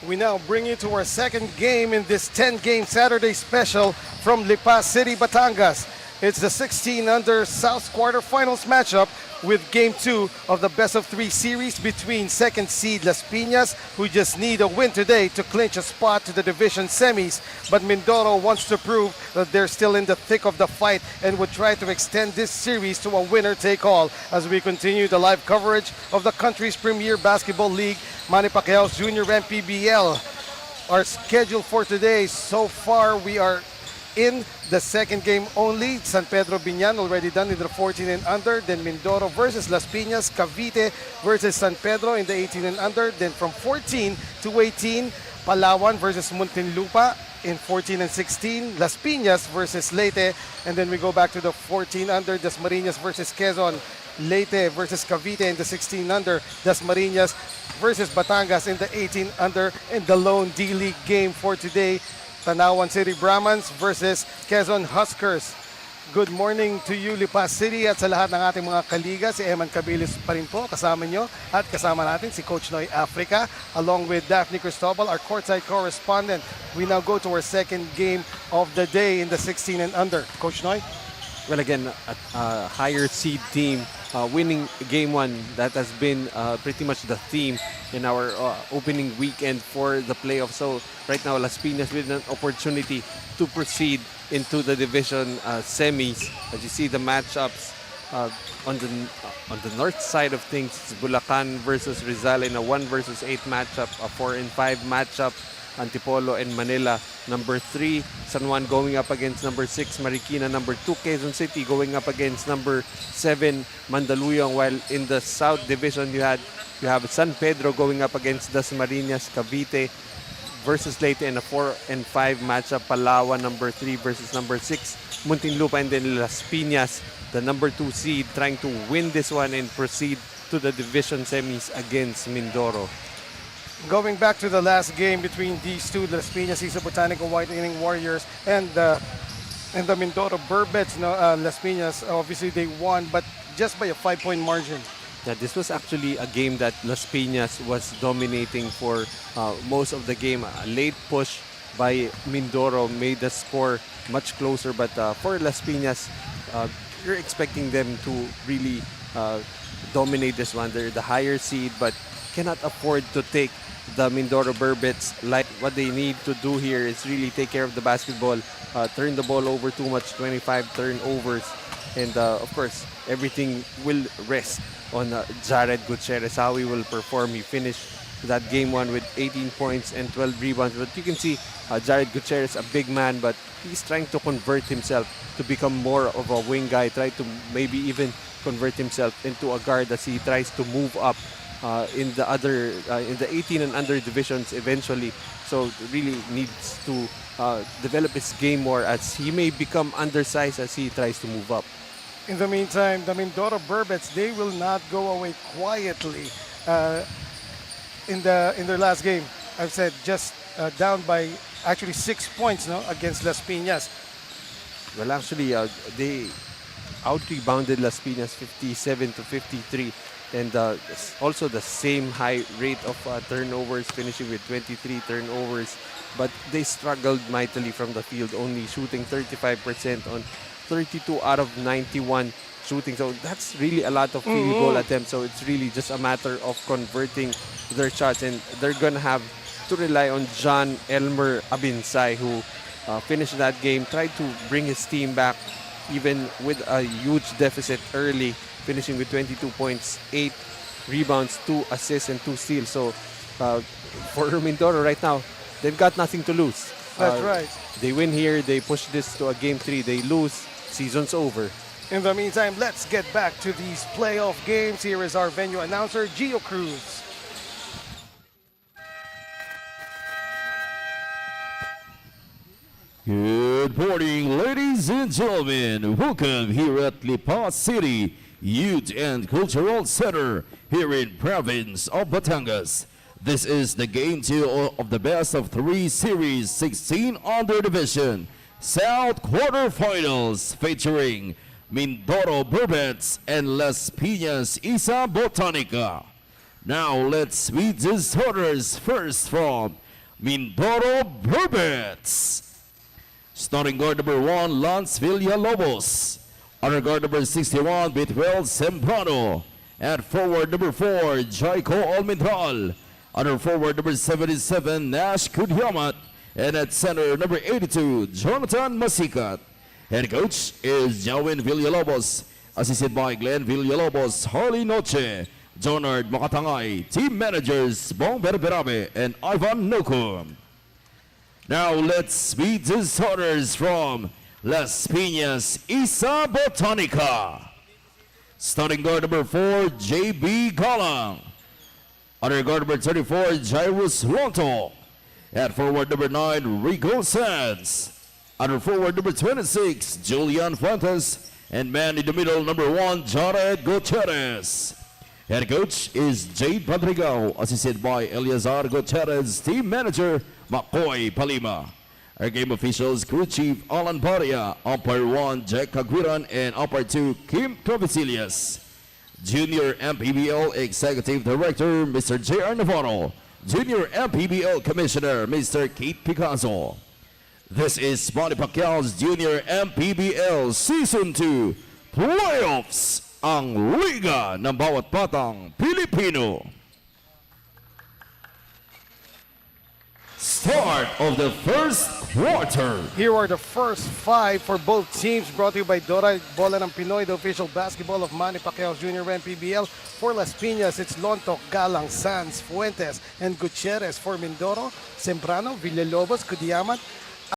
We now bring you to our second game in this 10-game Saturday special from Lipa City, Batangas. It's the 16 under South quarterfinals matchup with Game 2 of the best-of-3 series between second seed Las Piñas, who just need a win today to clinch a spot to the division semis. But Mindoro wants to prove that they're still in the thick of the fight and would try to extend this series to a winner-take-all as we continue the live coverage of the country's premier basketball league, Manny Pacquiao's Junior MPBL. Our schedule for today, so far we are in the second game only. San Pedro Biñan already done in the 14 and under. Then Mindoro versus Las Piñas. Cavite versus San Pedro in the 18 and under. Then from 14 to 18, Palawan versus Muntinlupa in 14 and 16. Las Piñas versus Leyte. And then we go back to the 14 under. Dasmariñas versus Quezon. Leyte versus Cavite in the 16 under. Dasmariñas versus Batangas in the 18 under. And the lone D-League game for today, Tanawan City Brahmans versus Quezon Huskers. Good morning to you, Lipa City, at sa lahat ng ating mga kaliga. Si Eman Cabilis pa rin po kasama nyo, at kasama natin si Coach Noy Africa along with Daphne Cristobal, our courtside correspondent. We now go to our second game of the day in the 16 and under. Coach Noy? Well, again, a higher seed team winning game one. That has been pretty much the theme in our opening weekend for the playoffs. So right now, Las Piñas with an opportunity to proceed into the division semis. As you see the matchups on the north side of things, it's Bulacan versus Rizal in a 1 versus 8 matchup, a 4 and 5 matchup. Antipolo and Manila. Number 3, San Juan going up against number 6, Marikina. Number 2, Quezon City going up against number 7, Mandaluyong. While in the South Division, you have San Pedro going up against Dasmariñas. Cavite versus Leyte in a 4 and 5 matchup. Palawan, number 3 versus number 6, Muntinlupa. And then Las Piñas, the number 2 seed, trying to win this one and proceed to the division semis against Mindoro. Going back to the last game between these two, the Las Piñas Isa Botanical White Inning Warriors and the Mindoro Burbets. Las Piñas, obviously they won, but just by a 5-point margin. Yeah, this was actually a game that Las Piñas was dominating for most of the game. A late push by Mindoro made the score much closer, but for Las Piñas, you're expecting them to really dominate this one. They're the higher seed, but cannot afford to take the Mindoro Burbets. Like, what they need to do here is really take care of the basketball, turn the ball over too much, 25 turnovers, and of course everything will rest on Jared Gutierrez, how he will perform. He finished that game one with 18 points and 12 rebounds, but you can see Jared Gutierrez, a big man, but he's trying to convert himself to become more of a wing guy, try to maybe even convert himself into a guard as he tries to move up in the 18 and under divisions eventually. So really needs to develop his game more, as he may become undersized as he tries to move up. In the meantime, the Mindoro Burbets, they will not go away quietly in their last game. I've said just down by actually 6 points against Las Piñas. Well, actually, they out-rebounded Las Piñas 57 to 53. And also the same high rate of turnovers, finishing with 23 turnovers. But they struggled mightily from the field, only shooting 35% on 32 out of 91 shooting. So that's really a lot of field goal attempts. So it's really just a matter of converting their shots. And they're going to have to rely on John Elmer Abinsay, who finished that game, tried to bring his team back, even with a huge deficit early, finishing with 22 points, 8 rebounds, 2 assists, and 2 steals. So for Mindoro right now, they've got nothing to lose. That's right. They win here, they push this to a game 3, they lose, season's over. In the meantime, let's get back to these playoff games. Here is our venue announcer, Gio Cruz. Good morning, ladies and gentlemen. Welcome here at Lipa City Youth and Cultural Center here in province of Batangas. This is the game 2 of the best-of-3 series 16 under division South quarterfinals, featuring Mindoro Burbets and Las Piñas Isa Botanica. Now let's meet the starters first from Mindoro Bluebirds. Starting guard number 1, Lance Villalobos. Under guard number 61, Bitwell Sembrano. At forward number 4, Jaiko Almendral. Under forward number 77, Nash Kudyamat. And at center number 82, Jonathan Masikat. Head coach is Jawin Villalobos. Assisted by Glenn Villalobos, Harley Noche, Jonard Makatangay. Team managers, Bong Berberabe and Ivan Nokum. Now let's meet the starters from Las Piñas, Isa Botanica. Starting guard number 4, J.B. Galang. Under guard number 34, Jairus Lonto. At forward number 9, Rico Sands. Under forward number 26, Julian Fuentes. And man in the middle, number 1, Jared Gutierrez. Head coach is Jade Padrigao, assisted by Eliazar Gutierrez, team manager, Makoy Palima. Our game officials, crew chief Alan Baria, umpire 1, Jack Caguiran, and umpire 2, Kim Crovicilias. Junior MPBL Executive Director, Mr. J.R. Navarro. Junior MPBL Commissioner, Mr. Kate Picasso. This is Manny Pacquiao's Junior MPBL Season 2 Playoffs, ang Liga ng Bawat Batang Pilipino. Start of the first quarter. Here are the first 5 for both teams, brought to you by Dora Bola ng Pinoy, the official basketball of Manny Pacquiao Jr. MPBL. For Las Piñas, it's Lonto, Galang, Sanz, Fuentes, and Gutierrez. For Mindoro, Sembrano, Villalobos, Kudiamat,